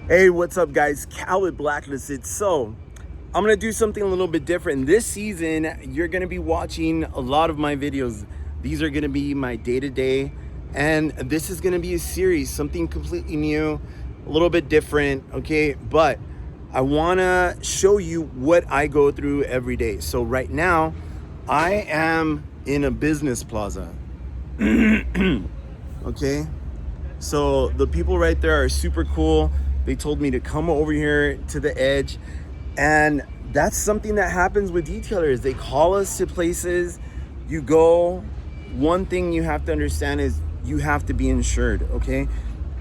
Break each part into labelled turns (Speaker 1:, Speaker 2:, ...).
Speaker 1: Hey, what's up, guys? Cal with Blacklisted. So, I'm gonna do something a little bit different. This season, you're gonna be watching a lot of my videos. These are gonna be my day-to-day, and this is gonna be a series, something completely new, a little bit different, okay? But I wanna show you what I go through every day. So right now, I am in a business plaza, okay? So the people right there are super cool. They told me to come over here to the edge. And that's something that happens with detailers. They call us to places, you go. One thing you have to understand is you have to be insured, okay?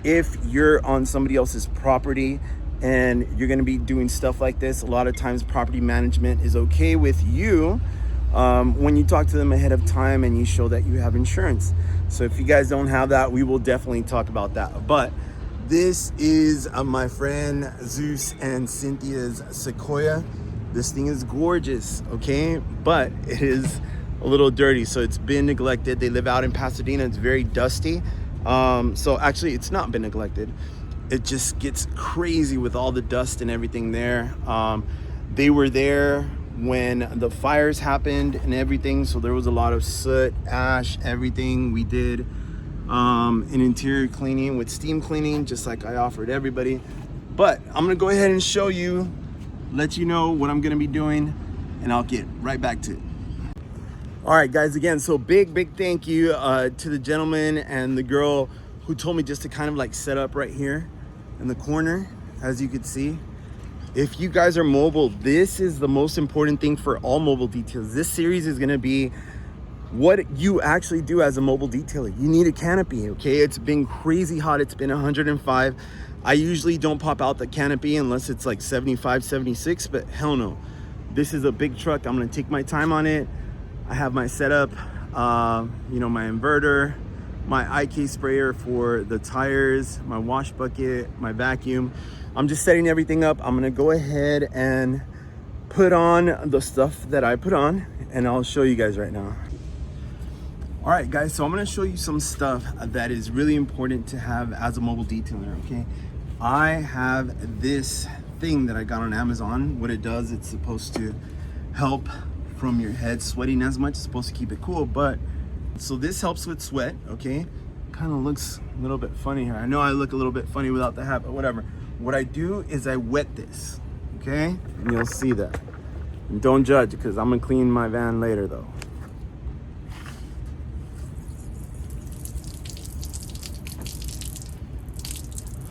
Speaker 1: If you're on somebody else's property and you're gonna be doing stuff like this, a lot of times property management is okay with you when you talk to them ahead of time and you show that you have insurance. So if you guys don't have that, we will definitely talk about that. But this is my friend Zeus and Cynthia's Sequoia. This thing is gorgeous, okay? But it is a little dirty, so it's been neglected. They live out in Pasadena. It's very dusty. So actually, it's not been neglected. It just gets crazy with all the dust and everything there. They were there when the fires happened and everything, so there was a lot of soot, ash, everything. We did an interior cleaning with steam cleaning, just like I offered everybody. But I'm gonna go ahead and show you, let you know what I'm gonna be doing, and I'll get right back to it. All right, guys, again, so big thank you to the gentleman and the girl who told me just to kind of like set up right here in the corner. As you can see, if you guys are mobile, this is the most important thing for all mobile details. This series is gonna be what you actually do as a mobile detailer. You need a canopy, okay? It's been crazy hot. It's been 105. I usually don't pop out the canopy unless it's like 75, 76, but hell no. This is a big truck. I'm gonna take my time on it. I have my setup, my inverter, my IK sprayer for the tires, my wash bucket, my vacuum. I'm just setting everything up. I'm gonna go ahead and put on the stuff that I put on, and I'll show you guys right now. All right, guys, so I'm gonna show you some stuff that is really important to have as a mobile detailer, okay? I have this thing that I got on Amazon. What it does, it's supposed to help from your head sweating as much. It's supposed to keep it cool, but so this helps with sweat, okay? Kind of looks a little bit funny here. I know I look a little bit funny without the hat, but whatever. What I do is I wet this, okay? And you'll see that. And don't judge, because I'm gonna clean my van later though.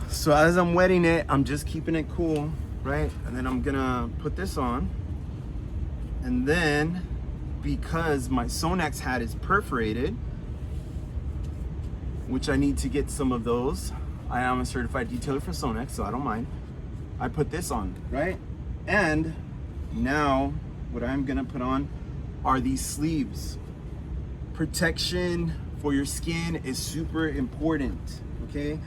Speaker 1: So as I'm wetting it, I'm just keeping it cool, right? And then I'm gonna put this on. And then, because my Sonax hat is perforated, which I need to get some of those. I am a certified detailer for Sonax, so I don't mind. I put this on, right? And now what I'm gonna put on are these sleeves. Protection for your skin is super important, okay?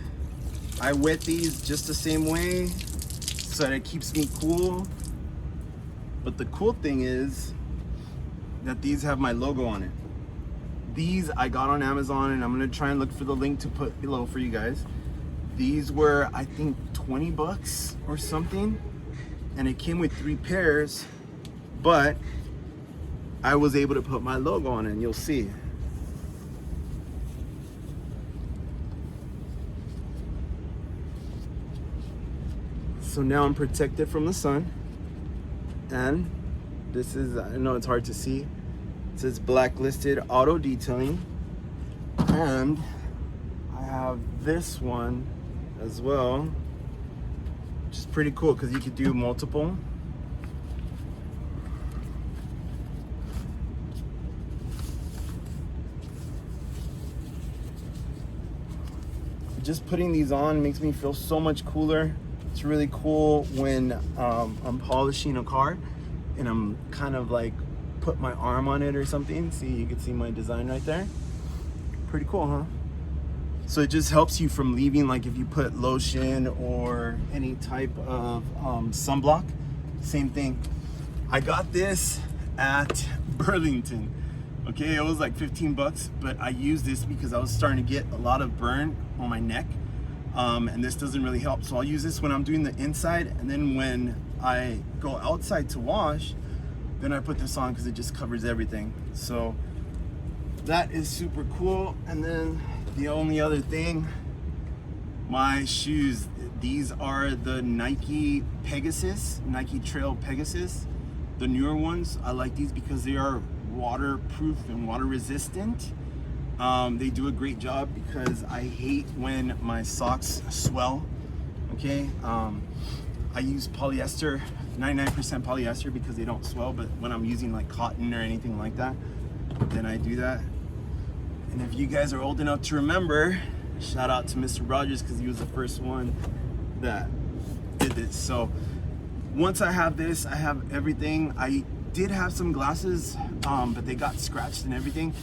Speaker 1: I wet these just the same way so that it keeps me cool. But the cool thing is that these have my logo on it. These I got on Amazon, and I'm gonna try and look for the link to put below for you guys. These were, I think, 20 bucks or something. And it came with 3 pairs, but I was able to put my logo on it, and you'll see. So now I'm protected from the sun. And this is, I know it's hard to see, it says Blacklisted Auto Detailing. And I have this one as well, which is pretty cool because you could do multiple. Just putting these on makes me feel so much cooler. It's really cool when I'm polishing a car and I'm kind of like put my arm on it or something. See, you can see my design right there. Pretty cool, huh? So it just helps you from leaving, like if you put lotion or any type of sunblock, same thing. I got this at Burlington. Okay, it was like 15 bucks, but I used this because I was starting to get a lot of burn on my neck. and this doesn't really help. So I'll use this when I'm doing the inside, and then when I go outside to wash, then I put this on because it just covers everything. So that is super cool. And then the only other thing, my shoes. These are the Nike Trail Pegasus, the newer ones. I like these because they are waterproof and water resistant. They do a great job because I hate when my socks swell. Okay, I use polyester, 99% polyester, because they don't swell. But when I'm using like cotton or anything like that, then I do that. And if you guys are old enough to remember, shout out to Mr. Rogers, because he was the first one that did this. So once I have this, I have everything. I did have some glasses, but they got scratched and everything.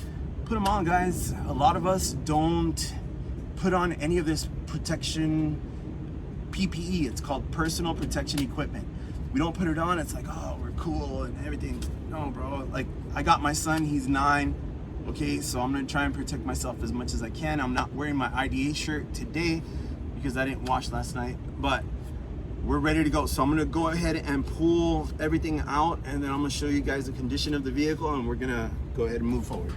Speaker 1: Put them on, guys. A lot of us don't put on any of this protection PPE. It's called personal protection equipment. We don't put it on. It's like, oh, we're cool and everything. No, bro. Like, I got my son, he's 9. Okay, so I'm gonna try and protect myself as much as I can. I'm not wearing my IDA shirt today because I didn't wash last night, but we're ready to go. So I'm gonna go ahead and pull everything out, and then I'm gonna show you guys the condition of the vehicle, and we're gonna go ahead and move forward.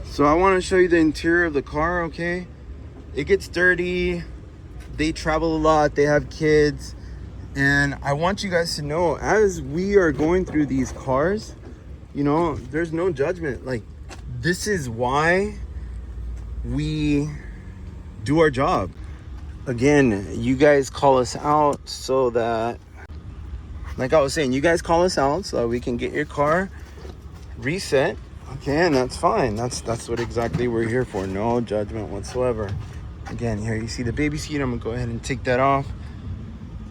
Speaker 1: So I wanna show you the interior of the car, okay? It gets dirty, they travel a lot, they have kids, and I want you guys to know, as we are going through these cars, you know, there's no judgment. Like, this is why we do our job. Again, you guys call us out so that, like I was saying, you guys call us out so that we can get your car reset. Okay, and that's fine. That's what exactly we're here for. No judgment whatsoever. Again, here you see the baby seat. I'm gonna go ahead and take that off,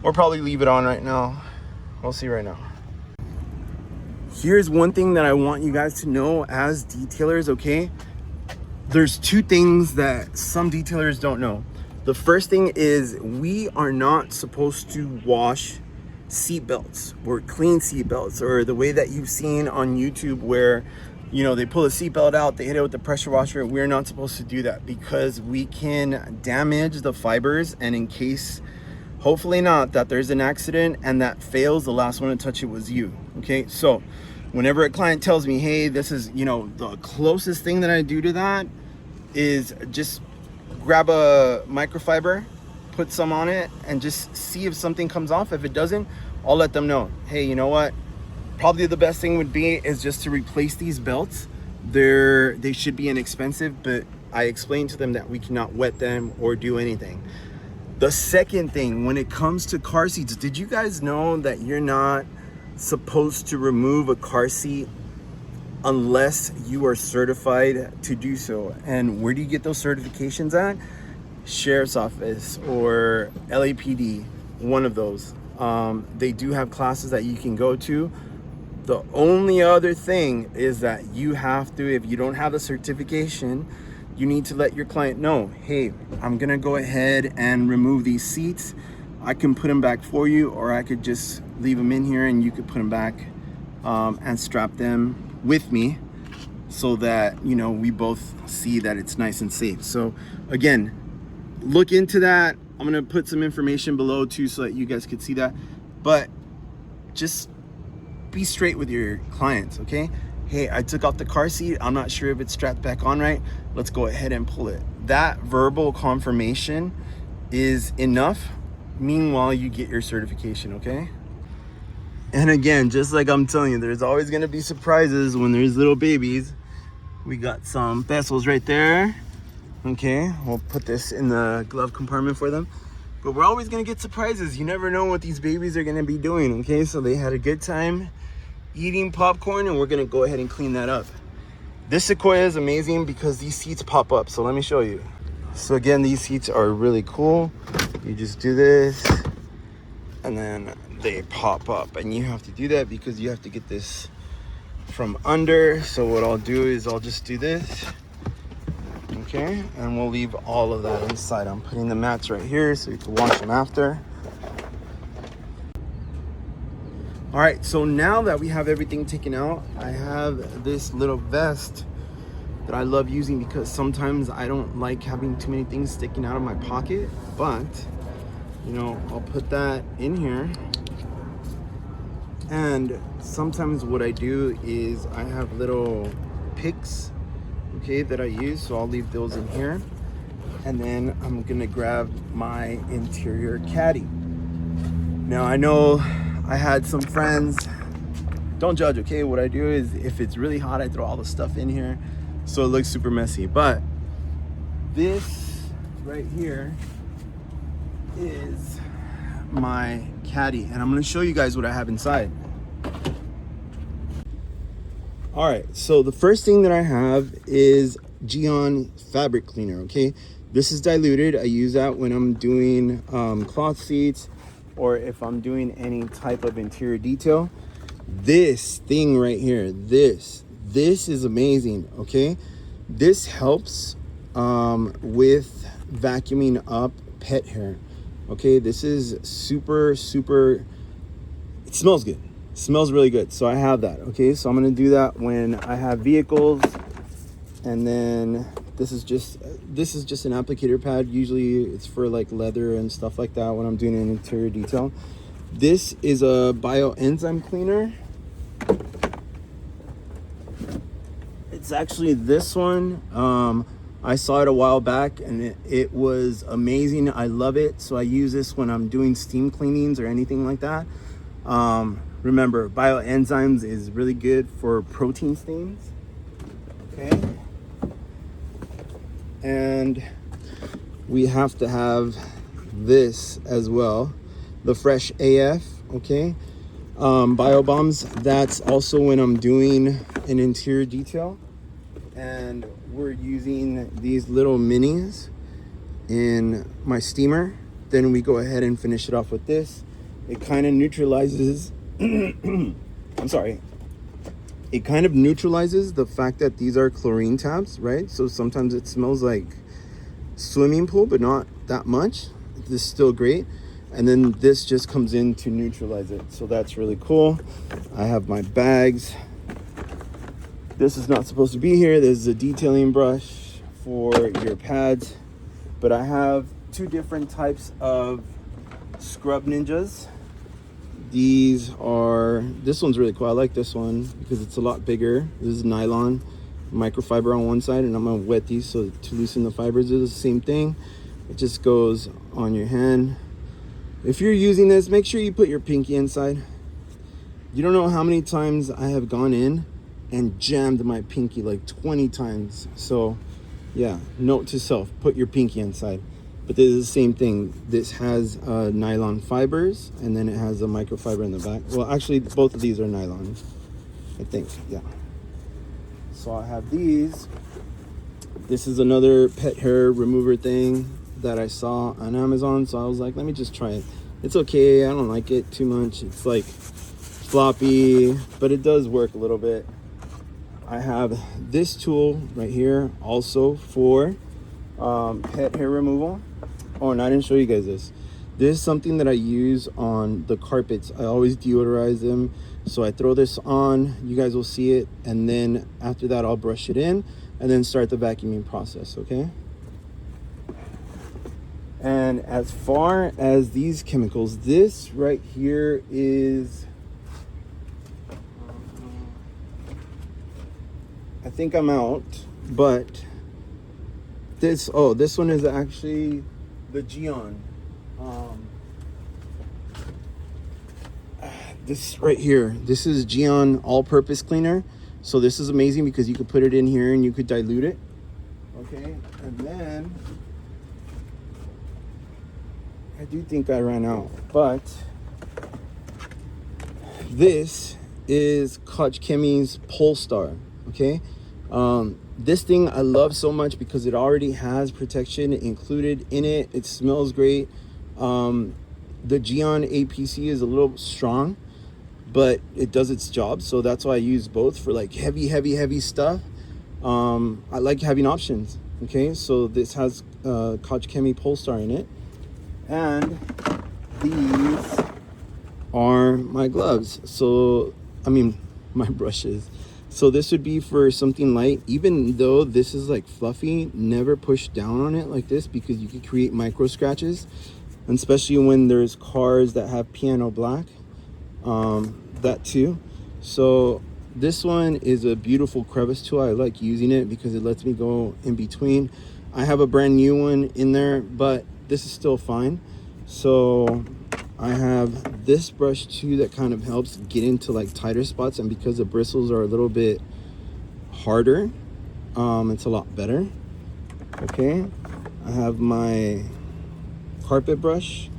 Speaker 1: or probably leave it on right now. We'll see right now. Here's one thing that I want you guys to know as detailers, okay? There's 2 things that some detailers don't know. The first thing is, we are not supposed to wash seat belts or clean seat belts, or the way that you've seen on YouTube where, you know, they pull the seat belt out, they hit it with the pressure washer. We're not supposed to do that because we can damage the fibers, and in case, hopefully not, that there's an accident and that fails, the last one to touch it was you. Okay, so whenever a client tells me, hey, this is, you know, the closest thing that I do to that is just grab a microfiber, put some on it, and just see if something comes off. If it doesn't, I'll let them know, hey, you know what, probably the best thing would be is just to replace these belts. They should be inexpensive, but I explained to them that we cannot wet them or do anything. The second thing, when it comes to car seats, did you guys know that you're not supposed to remove a car seat unless you are certified to do so? And where do you get those certifications at? Sheriff's Office or LAPD, one of those. They do have classes that you can go to. The only other thing is that you have to, if you don't have the certification, you need to let your client know, hey, I'm gonna go ahead and remove these seats. I can put them back for you, or I could just leave them in here and you could put them back and strap them with me so that, you know, we both see that it's nice and safe. So again, look into that. I'm gonna put some information below too so that you guys could see that. But just be straight with your clients, okay? Hey, I took off the car seat. I'm not sure if it's strapped back on right. Let's go ahead and pull it. That verbal confirmation is enough. Meanwhile, you get your certification, okay? And again, just like I'm telling you, there's always gonna be surprises when there's little babies. We got some vessels right there. Okay, we'll put this in the glove compartment for them. But we're always gonna get surprises. You never know what these babies are gonna be doing, okay? So they had a good time eating popcorn, and we're gonna go ahead and clean that up. This Sequoia is amazing because these seats pop up. So let me show you. So again, these seats are really cool. You just do this and then they pop up, and you have to do that because you have to get this from under. So what I'll do is I'll just do this, okay, and we'll leave all of that inside. I'm putting the mats right here so you can wash them after. All right, so now that we have everything taken out, I have this little vest that I love using because sometimes I don't like having too many things sticking out of my pocket, but you know, I'll put that in here. And sometimes what I do is I have little picks, okay, that I use, so I'll leave those in here. And then I'm gonna grab my interior caddy. Now I know I had some friends, don't judge, okay? What I do is if it's really hot, I throw all the stuff in here so it looks super messy. But this right here is my caddy, and I'm gonna show you guys what I have inside. All right, so the first thing that I have is Gyeon fabric cleaner, okay? This is diluted. I use that when I'm doing cloth seats or if I'm doing any type of interior detail. This thing right here, this is amazing, okay? This helps with vacuuming up pet hair, okay? This is super, it smells good. It smells really good, so I have that, okay? So I'm gonna do that when I have vehicles. And then this is just an applicator pad. Usually it's for like leather and stuff like that when I'm doing an interior detail. This is a bioenzyme cleaner. It's actually this one. I saw it a while back and it was amazing. I love it. So I use this when I'm doing steam cleanings or anything like that. Remember, bioenzymes is really good for protein stains. Okay. And we have to have this as well, the Fresh AF, okay? Bio bombs, that's also when I'm doing an interior detail. And we're using these little minis in my steamer. Then we go ahead and finish it off with this. It kind of neutralizes, I'm sorry. It kind of neutralizes the fact that these are chlorine tabs, right? So sometimes it smells like swimming pool, but not that much. This is still great. And then this just comes in to neutralize it. So that's really cool. I have my bags. This is not supposed to be here. This is a detailing brush for your pads. But I have two different types of Scrub Ninjas. This one's really cool. I like this one because it's a lot bigger. This is nylon, microfiber on one side, and I'm gonna wet these so to loosen the fibers. It's the same thing. It just goes on your hand. If you're using this, make sure you put your pinky inside. You don't know how many times I have gone in and jammed my pinky like 20 times. So yeah, note to self, put your pinky inside. But this is the same thing. This has nylon fibers, and then it has a microfiber in the back. Well, actually, both of these are nylon, I think, yeah. So I have these. This is another pet hair remover thing that I saw on Amazon. So I was like, let me just try it. It's okay, I don't like it too much. It's like floppy, but it does work a little bit. I have this tool right here also for pet hair removal. Oh, and I didn't show you guys this. This is something that I use on the carpets. I always deodorize them. So I throw this on, you guys will see it. And then after that, I'll brush it in and then start the vacuuming process, okay? And as far as these chemicals, this right here is, I think I'm out, but this one is actually the Gyeon. This right here, this is Gyeon all-purpose cleaner. So this is amazing because you could put it in here and you could dilute it. Okay, and then I do think I ran out, but this is Koch Chemie's Polestar. Okay, this thing I love so much because it already has protection included in it. It smells great. The Gyeon APC is a little strong, but it does its job. So that's why I use both for like heavy stuff. I like having options. Okay, so this has Koch Chemie Polestar in it, and these are my gloves. So, I mean, my brushes. So this would be for something light. Even though this is like fluffy, never push down on it like this because you could create micro scratches, and especially when there's cars that have piano black, that too. So this one is a beautiful crevice tool. I like using it because it lets me go in between. I have a brand new one in there, but this is still fine. So I have this brush too that kind of helps get into like tighter spots, and because the bristles are a little bit harder, it's a lot better. Okay, I have my carpet brush.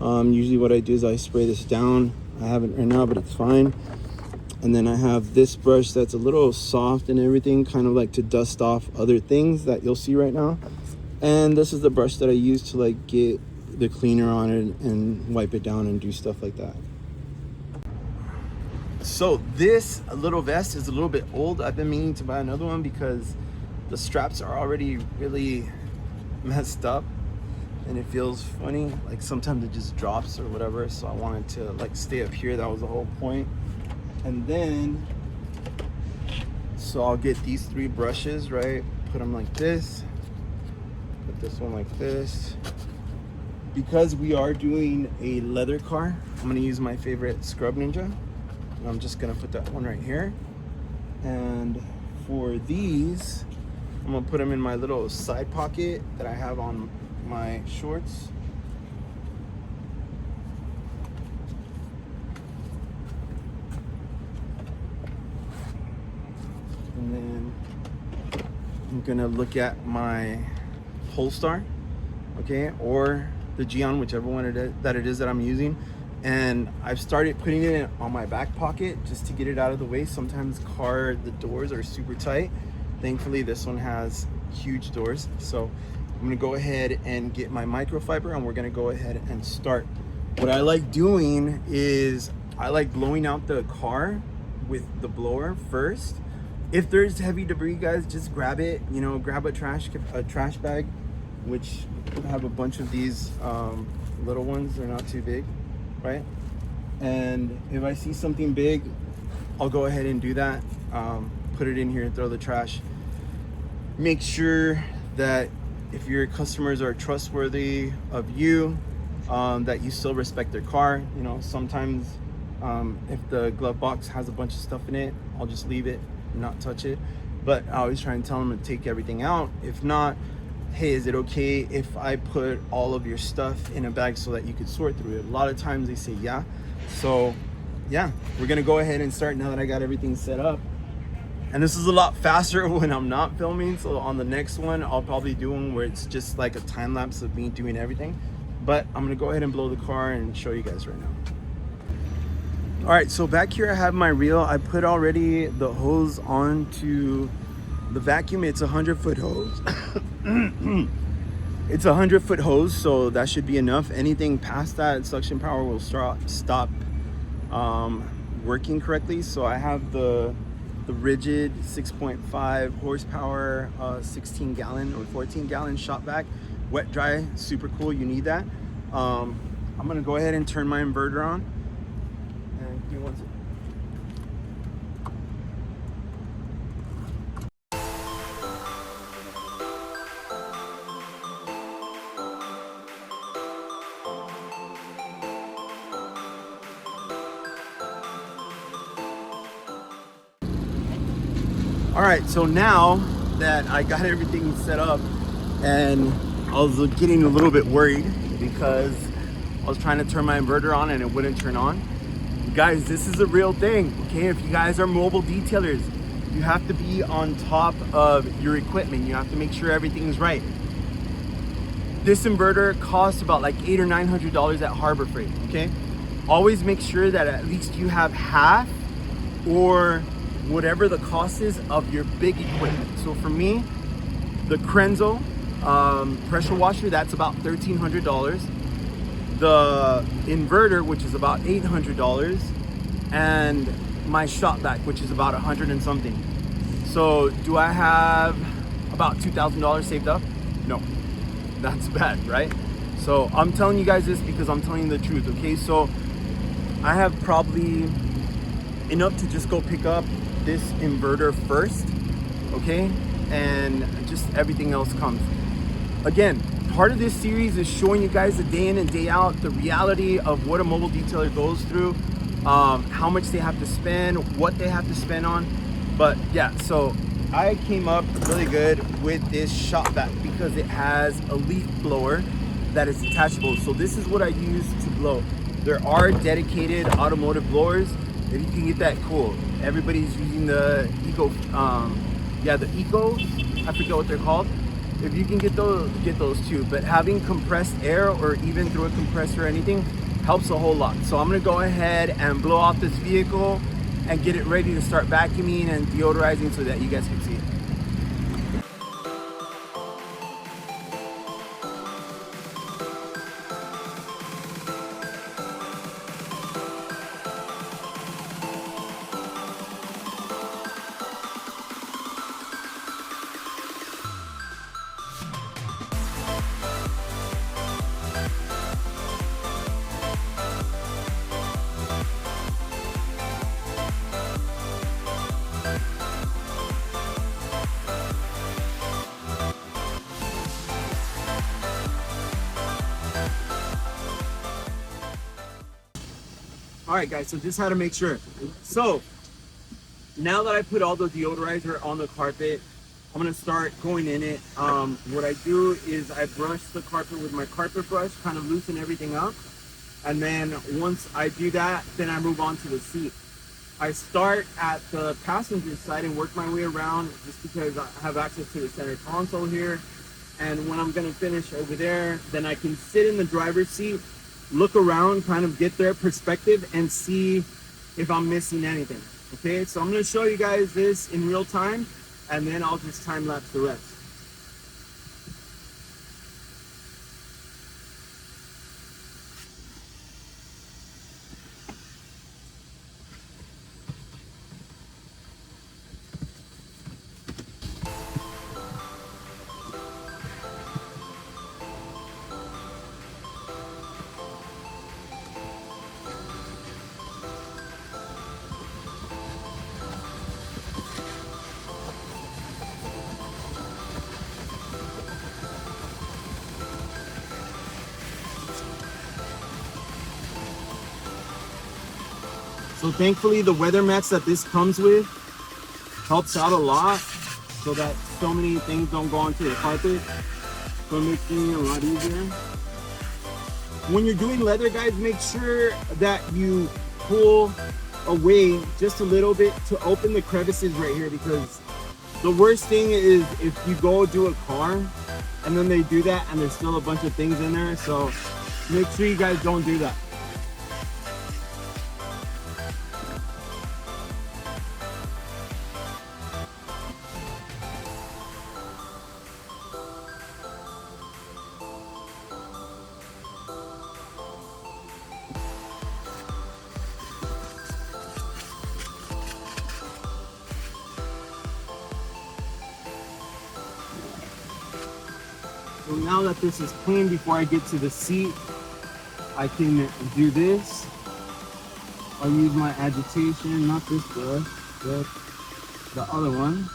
Speaker 1: Usually what I do is I spray this down. I have it right now, but it's fine. And then I have this brush that's a little soft and everything, kind of like to dust off other things that you'll see right now. And this is the brush that I use to like get the cleaner on it and wipe it down and do stuff like that. So this little vest is a little bit old. I've been meaning to buy another one because the straps are already really messed up and it feels funny. Like sometimes it just drops or whatever. So I wanted to like stay up here. That was the whole point. And then, so I'll get these 3 brushes, right? Put them like this. Put this one like this. Because we are doing a leather car, I'm gonna use my favorite Scrub Ninja. And I'm just gonna put that one right here. And for these, I'm gonna put them in my little side pocket that I have on my shorts. And then I'm gonna look at my Polestar, okay, or the Gyeon, whichever one it is that I'm using. And I've started putting it on my back pocket just to get it out of the way. Sometimes the doors are super tight. Thankfully, this one has huge doors. So I'm gonna go ahead and get my microfiber and we're gonna go ahead and start. What I like doing is I like blowing out the car with the blower first. If there's heavy debris, guys, just grab it, you know, grab a trash bag, which I have a bunch of these little ones. They're not too big, right? And if I see something big, I'll go ahead and do that. Put it in here and throw the trash. Make sure that if your customers are trustworthy of you, that you still respect their car. You know, sometimes if the glove box has a bunch of stuff in it, I'll just leave it, not touch it. But I always try and tell them to take everything out. If not, hey, is it okay if I put all of your stuff in a bag so that you could sort through it? A lot of times they say yeah. So yeah, we're gonna go ahead and start now that I got everything set up. And this is a lot faster when I'm not filming. So on the next one, I'll probably do one where it's just like a time lapse of me doing everything. But I'm gonna go ahead and blow the car and show you guys right now. All right, so back here I have my reel. I put already the hose onto the vacuum. It's a 100-foot hose. It's a 100-foot hose, so that should be enough. Anything past that, suction power will stop working correctly. So I have the rigid 6.5 horsepower 16-gallon or 14-gallon shop vac, wet dry, super cool. You need that. I'm gonna go ahead and turn my inverter on. And give me one second. All right, so now that I got everything set up, and I was getting a little bit worried because I was trying to turn my inverter on and it wouldn't turn on. Guys, this is a real thing, okay? If you guys are mobile detailers, you have to be on top of your equipment. You have to make sure everything's right. This inverter costs about like $800 or $900 at Harbor Freight, okay? Always make sure that at least you have half or whatever the cost is of your big equipment. So for me, the Krenzel pressure washer, that's about $1,300. The inverter, which is about $800, and my shop vac, which is about 100 and something. So do I have about $2,000 saved up? No, that's bad, right? So I'm telling you guys this because I'm telling you the truth, okay? So I have probably enough to just go pick up this inverter first, okay? And just everything else comes. Again, part of this series is showing you guys the day in and day out, the reality of what a mobile detailer goes through, how much they have to spend, what they have to spend on. But yeah, so I came up really good with this shop vac because it has a leaf blower that is detachable. So this is what I use to blow. There are dedicated automotive blowers. If you can get that, cool. Everybody's using the Eco, the Eco, I forget what they're called. If you can get those too. But having compressed air or even through a compressor or anything helps a whole lot. So I'm gonna go ahead and blow off this vehicle and get it ready to start vacuuming and deodorizing so that you guys can see. All right, guys, so just how to make sure. So now that I put all the deodorizer on the carpet, I'm gonna start going in it. What I do is I brush the carpet with my carpet brush, kind of loosen everything up. And then once I do that, then I move on to the seat. I start at the passenger side and work my way around just because I have access to the center console here. And when I'm gonna finish over there, then I can sit in the driver's seat, look around, kind of get their perspective and see if I'm missing anything. Okay, so I'm gonna show you guys this in real time and then I'll just time lapse the rest. So thankfully the weather mats that this comes with helps out a lot so that so many things don't go onto the carpet. So it makes things a lot easier. When you're doing leather, guys, make sure that you pull away just a little bit to open the crevices right here, because the worst thing is if you go do a car and then they do that and there's still a bunch of things in there. So make sure you guys don't do that. So now that this is clean, before I get to the seat, I can do this. I'll use my agitation, not this brush, but the other one.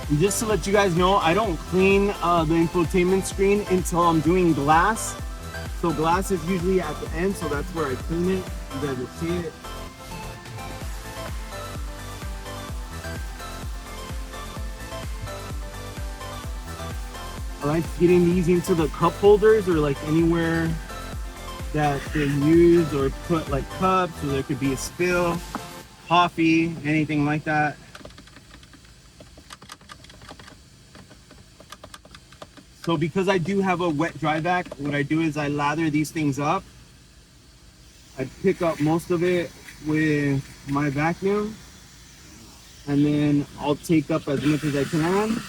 Speaker 1: And just to let you guys know, I don't clean the infotainment screen until I'm doing glass. So glass is usually at the end, so that's where I clean it. You guys will see it. I like getting these into the cup holders or like anywhere that they use or put like cups, so there could be a spill, coffee, anything like that. So because I do have a wet dry vac, what I do is I lather these things up. I pick up most of it with my vacuum, and then I'll take up as much as I can.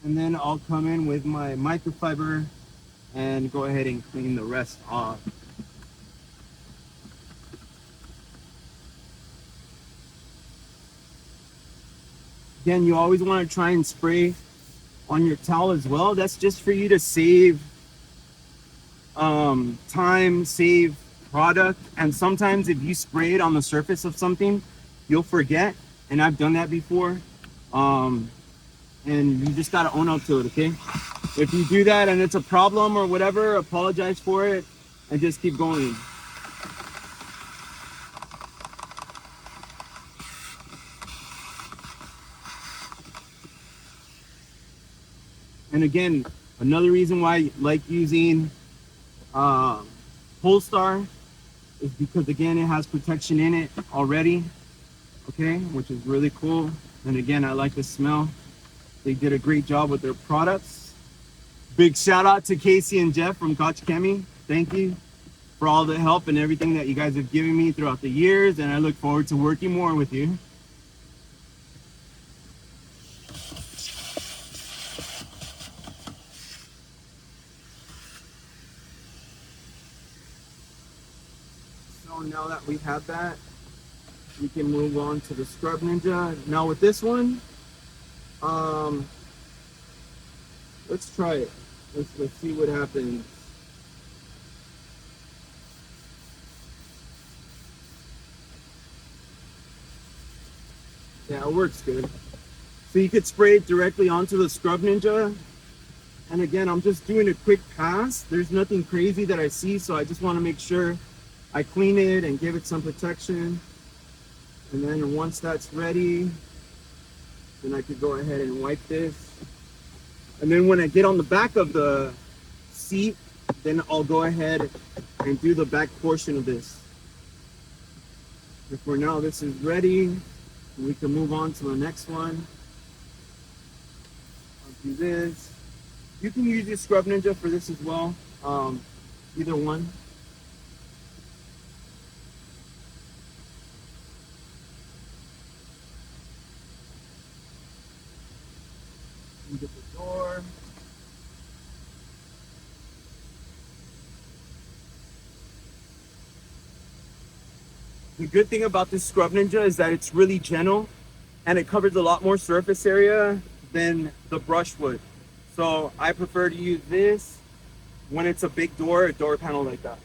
Speaker 1: And then I'll come in with my microfiber and go ahead and clean the rest off. Again, you always want to try and spray on your towel as well. That's just for you to save time, save product. And sometimes if you spray it on the surface of something, you'll forget. And I've done that before. And you just got to own up to it, okay? If you do that and it's a problem or whatever, apologize for it and just keep going. And again, another reason why I like using Polestar is because, again, it has protection in it already, okay, which is really cool. And again, I like the smell. They did a great job with their products. Big shout out to Casey and Jeff from Koch Chemi. Thank you for all the help and everything that you guys have given me throughout the years, and I look forward to working more with you. So now that we have that, we can move on to the Scrub Ninja. Now with this one, let's try it. Let's see what happens. Yeah, it works good. So you could spray it directly onto the Scrub Ninja. And again, I'm just doing a quick pass. There's nothing crazy that I see, so I just want to make sure I clean it and give it some protection. And then once that's ready, then I could go ahead and wipe this. And then when I get on the back of the seat, then I'll go ahead and do the back portion of this. And for now, this is ready. We can move on to the next one. I'll do this. You can use your Scrub Ninja for this as well. Either one. You get the door. The good thing about this Scrub Ninja is that it's really gentle and it covers a lot more surface area than the brush would. So I prefer to use this when it's a big door, a door panel like that.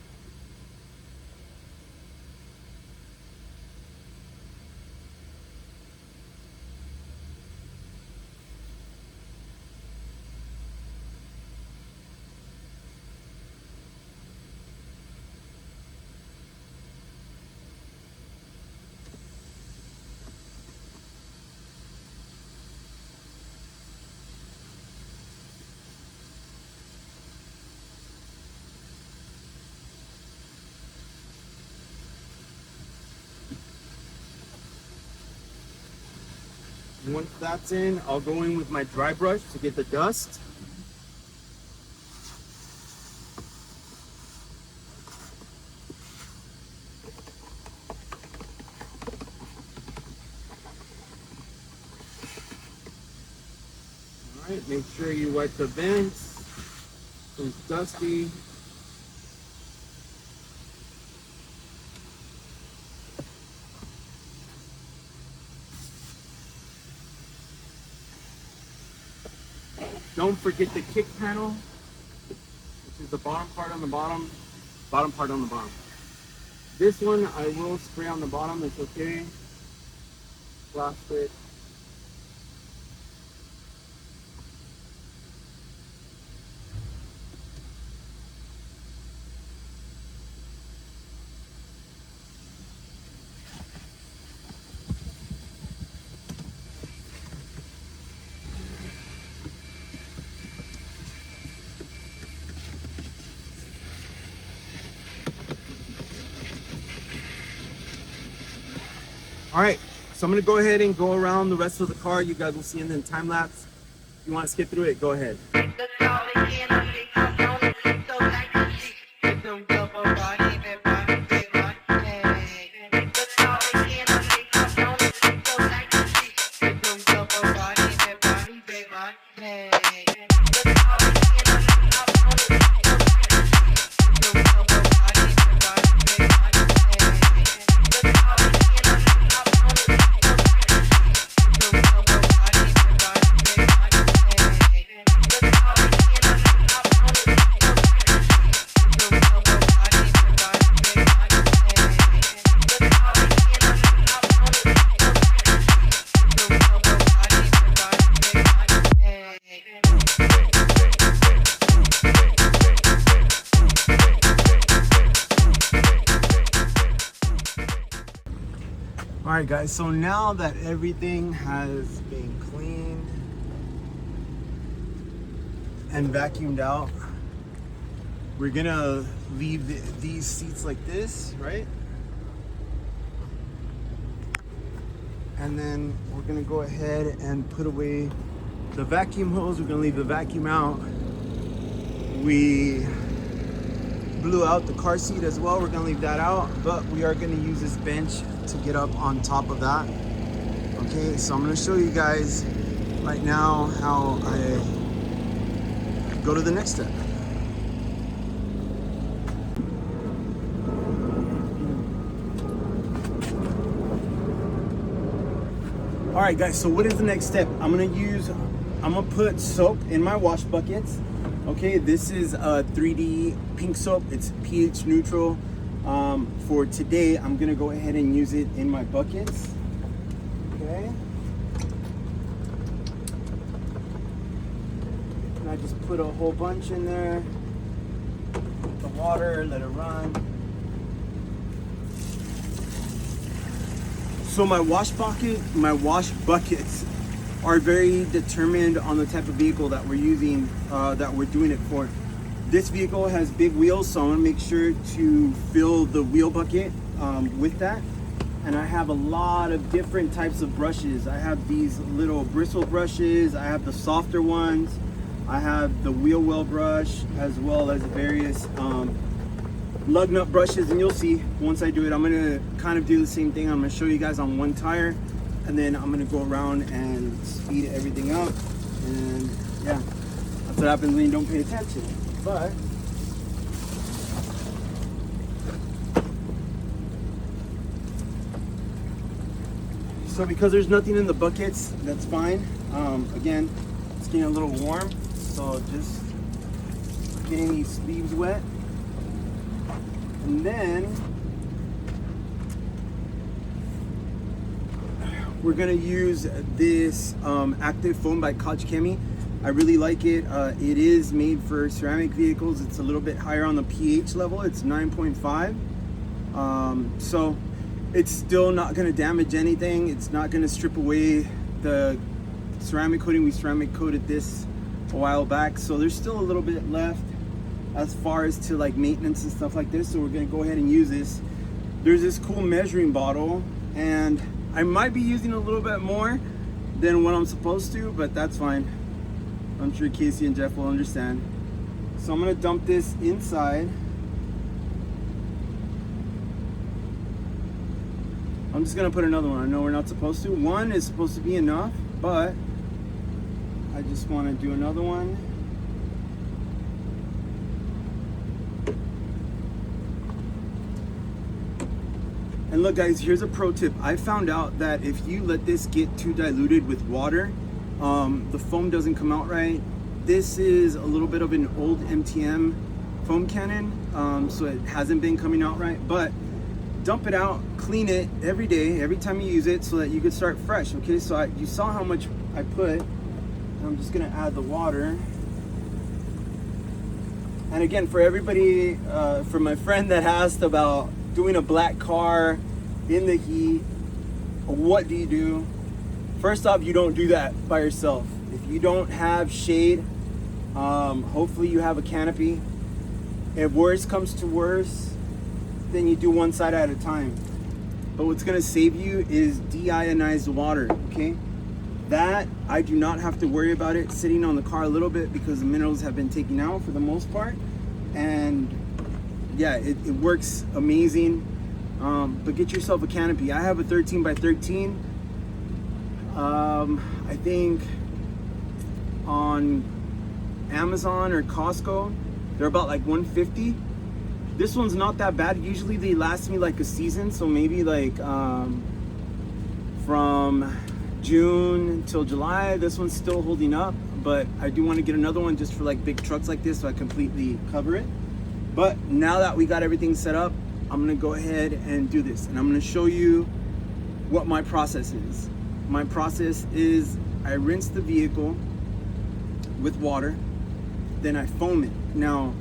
Speaker 1: Once that's in, I'll go in with my dry brush to get the dust. All right, make sure you wipe the vents. It's dusty. Don't forget the kick panel, which is the bottom part on the bottom part on the bottom. This one I will spray on the bottom, it's okay. Plastic. All right, so I'm gonna go ahead and go around the rest of the car. You guys will see in the time lapse. If you want to skip through it, go ahead. right, guys, so now that everything has been cleaned and vacuumed out, we're gonna leave these seats like this, right? And then we're gonna go ahead and put away the vacuum hose. We're gonna leave the vacuum out. We blew out the car seat as well. We're gonna leave that out, but we are gonna use this bench to get up on top of that. Okay, so I'm gonna show you guys right now how I go to the next step. All right, guys, so what is the next step? I'm gonna put soap in my wash buckets. Okay, this is a 3D pink soap. It's pH neutral. For today, I'm gonna go ahead and use it in my buckets. Okay. And I just put a whole bunch in there. Put the water, let it run. So my wash buckets are very determined on the type of vehicle that we're using, that we're doing it for. This vehicle has big wheels, so I'm gonna make sure to fill the wheel bucket with that. And I have a lot of different types of brushes. I have these little bristle brushes, I have the softer ones, I have the wheel well brush, as well as various lug nut brushes. And you'll see once I do it, I'm gonna kind of do the same thing. I'm gonna show you guys on one tire, and then I'm gonna go around and speed everything up. And yeah, that's what happens when you don't pay attention. But so because there's nothing in the buckets, that's fine. Again, it's getting a little warm, so just getting these sleeves wet. And then we're gonna use this active foam by Koch Chemie. I really like it. It is made for ceramic vehicles. It's a little bit higher on the pH level. It's 9.5. So it's still not gonna damage anything. It's not gonna strip away the ceramic coating. We ceramic coated this a while back, so there's still a little bit left as far as to like maintenance and stuff like this. So we're gonna go ahead and use this. There's this cool measuring bottle, and I might be using a little bit more than what I'm supposed to, but that's fine. I'm sure Casey and Jeff will understand. So I'm gonna dump this inside. I'm just gonna put another one. I know we're not supposed to. One is supposed to be enough, but I just wanna do another one. And look, guys, here's a pro tip. I found out that if you let this get too diluted with water, the foam doesn't come out right. This is a little bit of an old MTM foam cannon, so it hasn't been coming out right. But dump it out, clean it every day, every time you use it, so that you could start fresh. Okay, so you saw how much I put. I'm just gonna add the water. And again, for everybody, for my friend that asked about doing a black car in the heat, what do you do? First off, you don't do that by yourself. If you don't have shade, hopefully you have a canopy. If worse comes to worse, then you do one side at a time. But what's gonna save you is deionized water, okay? That, I do not have to worry about it sitting on the car a little bit because the minerals have been taken out for the most part. And yeah, it works amazing. But get yourself a canopy. I have a 13 by 13. I think on Amazon or Costco, they're about like $150. This one's not that bad. Usually they last me like a season, so maybe like from June till July. This one's still holding up, but I do want to get another one just for like big trucks like this, so I completely cover it. But now that we got everything set up, I'm gonna go ahead and do this, and I'm gonna show you what my process is. My process is I rinse the vehicle with water, then I foam it. Now,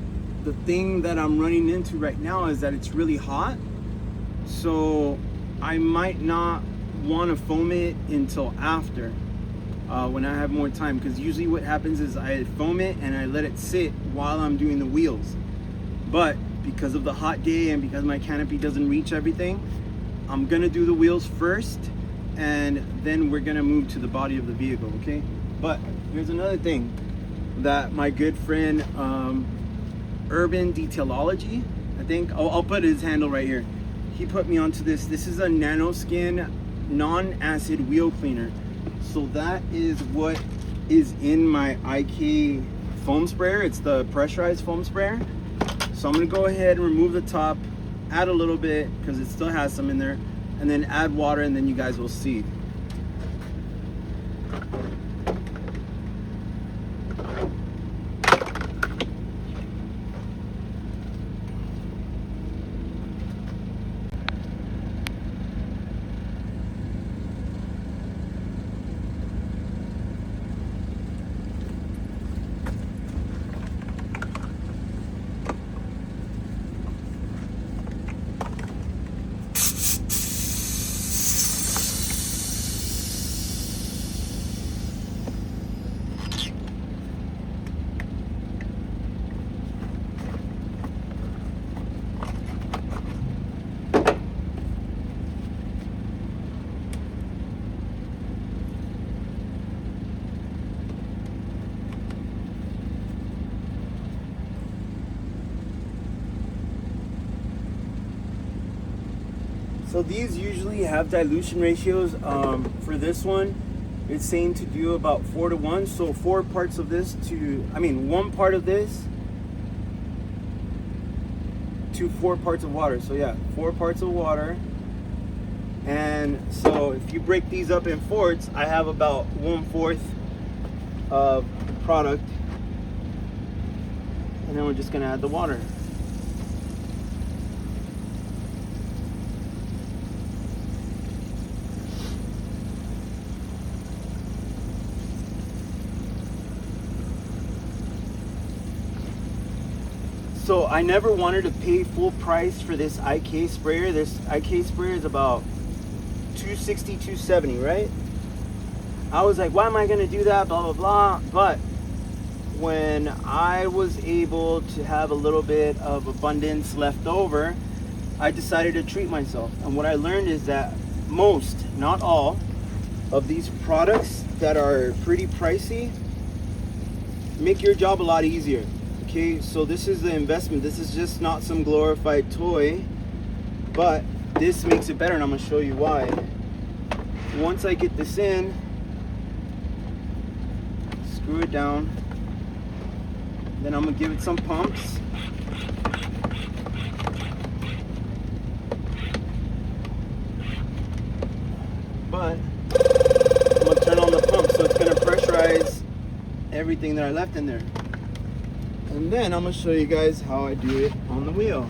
Speaker 1: the thing that I'm running into right now is that it's really hot, so I might not want to foam it until after, when I have more time, because usually what happens is I foam it and I let it sit while I'm doing the wheels. But because of the hot day and because my canopy doesn't reach everything, I'm gonna do the wheels first, and then we're gonna move to the body of the vehicle, okay? But here's another thing that my good friend Urban Detailology, I think, I'll put his handle right here. He put me onto this. This is a nanoskin non-acid wheel cleaner. So that is what is in my IK foam sprayer. It's the pressurized foam sprayer. So I'm gonna go ahead and remove the top, add a little bit because it still has some in there, and then add water, and then you guys will see. So these usually have dilution ratios. For this one, it's saying to do about 4 to 1. So 4 parts of this to, 1 part of this to 4 parts of water. So yeah, 4 parts of water. And so if you break these up in fourths, I have about 1/4 of the product. And then we're just gonna add the water. So I never wanted to pay full price for this IK sprayer. This IK sprayer is about $260, $270, right? I was like, why am I gonna do that? Blah, blah, blah. But when I was able to have a little bit of abundance left over, I decided to treat myself. And what I learned is that most, not all, of these products that are pretty pricey make your job a lot easier. Okay, so this is the investment. This is just not some glorified toy, but this makes it better, and I'm gonna show you why. Once I get this in, screw it down, then I'm gonna give it some pumps. But I'm gonna turn on the pump, so it's gonna pressurize everything that I left in there. And then I'm gonna show you guys how I do it on the wheel.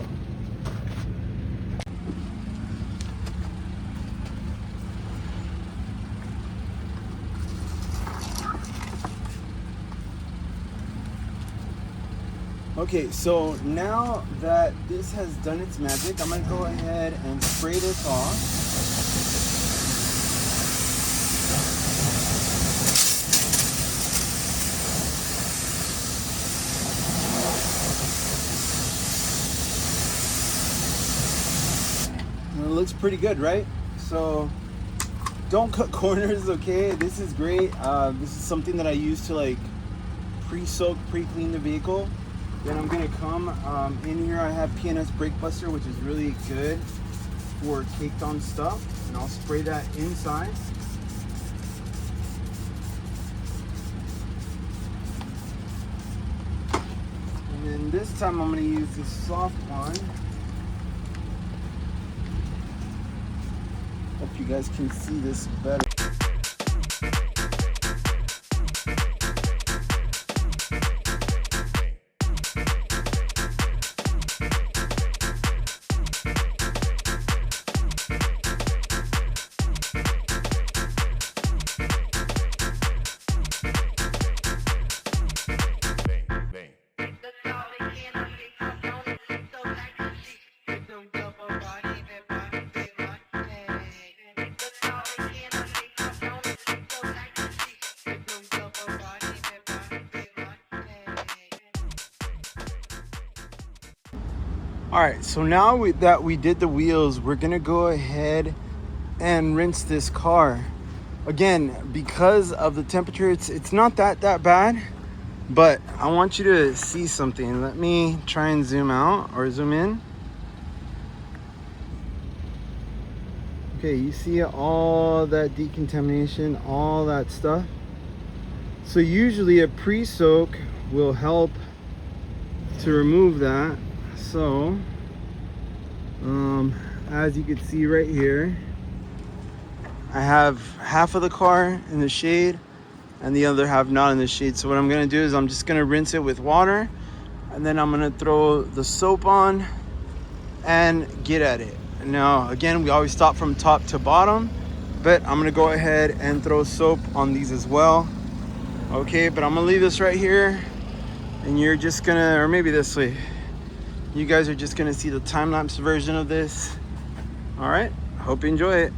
Speaker 1: Okay, so now that this has done its magic, I'm gonna go ahead and spray this off. It looks pretty good, right? So don't cut corners, okay? This is great. This is something that I use to like pre-soak, pre-clean the vehicle. Then I'm gonna come in here. I have PNS Brake Buster, which is really good for caked on stuff, and I'll spray that inside. And then this time I'm gonna use this soft one. Hope you guys can see this better. All right, so now that we did the wheels, we're gonna go ahead and rinse this car. Again, because of the temperature, it's not that bad, but I want you to see something. Let me try and zoom out or zoom in. Okay, you see all that decontamination, all that stuff. So usually a pre-soak will help to remove that. So as you can see right here, I have half of the car in the shade and the other half not in the shade. So what I'm gonna do is I'm just gonna rinse it with water, and then I'm gonna throw the soap on and get at it. Now again, we always stop from top to bottom, but I'm gonna go ahead and throw soap on these as well. Okay, but I'm gonna leave this right here, and you're just gonna, or maybe this way, you guys are just gonna see the time-lapse version of this. All right, hope you enjoy it.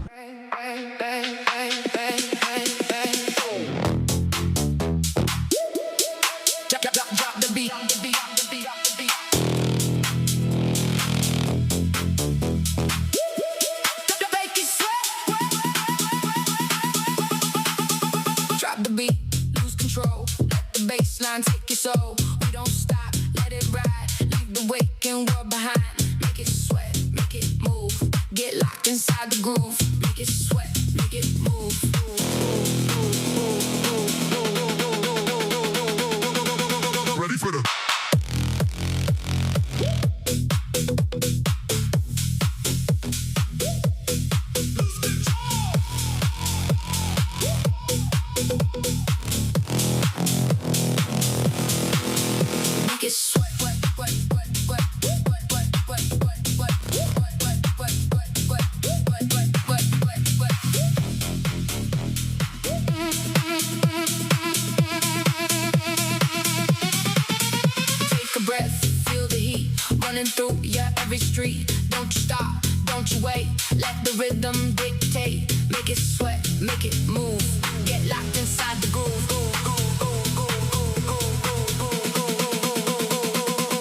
Speaker 2: Take your soul, we don't stop, let it ride, leave the waking world behind, make it sweat, make it move, get locked inside the groove, make it sweat, make it move. Ready for the through your every street. Don't you stop, don't you wait. Let the rhythm dictate. Make it sweat, make it move. Get locked inside the groove.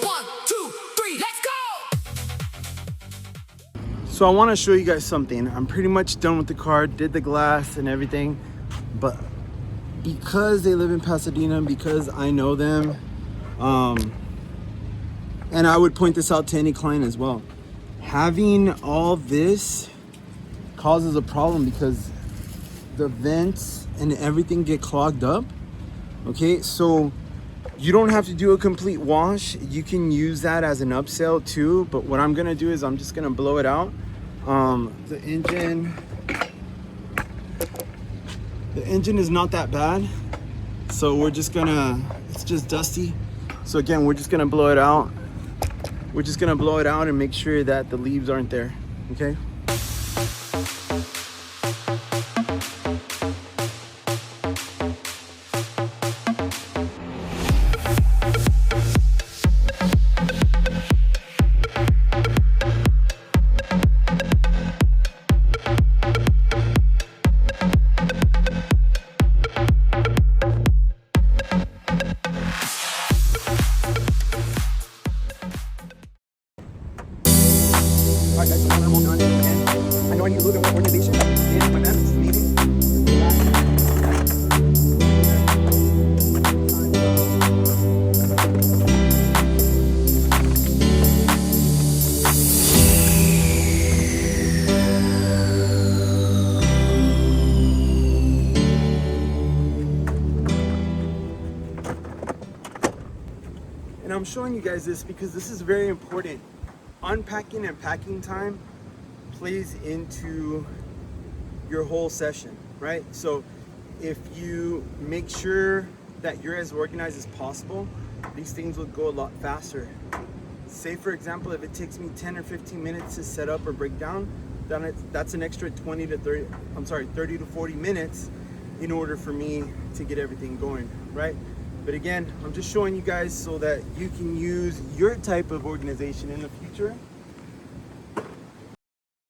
Speaker 2: 1, 2, 3, let's go.
Speaker 1: So I want to show you guys something. I'm pretty much done with the car, did the glass and everything, but because they live in Pasadena, because I know them, and I would point this out to any client as well, having all this causes a problem because the vents and everything get clogged up. Okay, so you don't have to do a complete wash. You can use that as an upsell too, but what I'm gonna do is I'm just gonna blow it out. The engine is not that bad, so we're just gonna, it's just dusty, so again, we're just gonna blow it out. We're just gonna blow it out and make sure that the leaves aren't there, okay? Alright guys, so I'm almost done again. I know I need a little bit more organization. My man is leaving. And I'm showing you guys this because this is very important. Unpacking and packing time plays into your whole session, right? So if you make sure that you're as organized as possible, these things will go a lot faster. Say for example, if it takes me 10 or 15 minutes to set up or break down, then that's an extra 30 to 40 minutes in order for me to get everything going, right? But again, I'm just showing you guys so that you can use your type of organization in the future